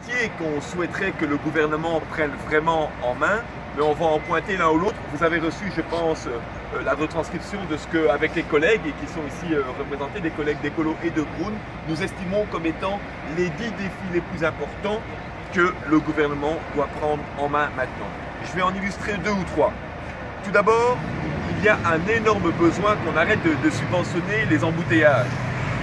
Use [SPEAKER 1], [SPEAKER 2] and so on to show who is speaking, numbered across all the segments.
[SPEAKER 1] chantiers qu'on souhaiterait que le gouvernement prenne vraiment en main, mais on va en pointer l'un ou l'autre. Vous avez reçu, je pense, la retranscription de ce qu'avec les collègues, et qui sont ici représentés, des collègues d'Ecolo et de Groen, nous estimons comme étant les 10 défis les plus importants que le gouvernement doit prendre en main maintenant. Je vais en illustrer 2 ou 3. Tout d'abord, il y a un énorme besoin qu'on arrête de subventionner les embouteillages.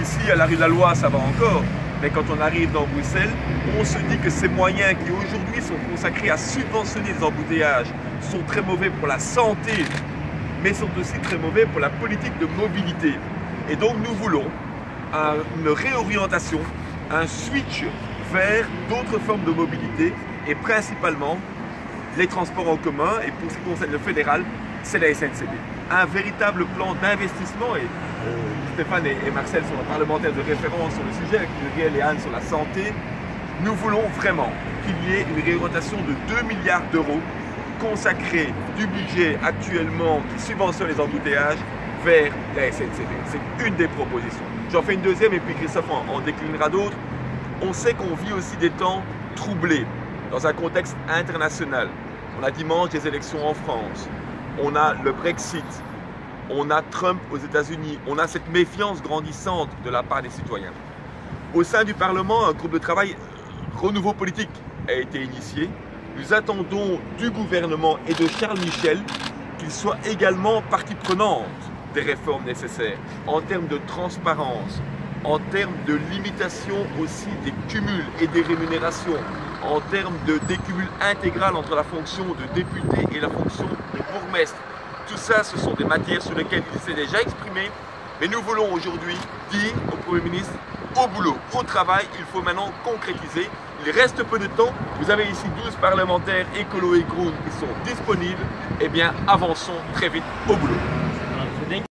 [SPEAKER 1] Ici, à la rue de la Loi, ça va encore, mais quand on arrive dans Bruxelles, on se dit que ces moyens qui aujourd'hui sont consacrés à subventionner les embouteillages sont très mauvais pour la santé, mais sont aussi très mauvais pour la politique de mobilité. Et donc nous voulons une réorientation, un switch vers d'autres formes de mobilité, et principalement les transports en commun, et pour ce qui concerne le fédéral, c'est la SNCB. Un véritable plan d'investissement, et Stéphane et Marcel sont les parlementaires de référence sur le sujet, avec Muriel et Anne sur la santé. Nous voulons vraiment qu'il y ait une réorientation de 2 milliards d'euros consacrés du budget actuellement qui subventionne les embouteillages vers la SNCB. C'est une des propositions. J'en fais une deuxième et puis Christophe en déclinera d'autres. On sait qu'on vit aussi des temps troublés dans un contexte international. On a dimanche des élections en France, on a le Brexit, on a Trump aux États-Unis, on a cette méfiance grandissante de la part des citoyens. Au sein du Parlement, un groupe de travail renouveau politique a été initié. Nous attendons du gouvernement et de Charles Michel qu'il soit également partie prenante des réformes nécessaires en termes de transparence, en termes de limitation aussi des cumuls et des rémunérations, en termes de décumul intégral entre la fonction de député et la fonction de bourgmestre. Tout ça, ce sont des matières sur lesquelles il s'est déjà exprimé, mais nous voulons aujourd'hui dire au Premier ministre, au boulot, au travail, il faut maintenant concrétiser. Il reste peu de temps, vous avez ici 12 parlementaires Écolo et Groen qui sont disponibles, eh bien avançons très vite au boulot.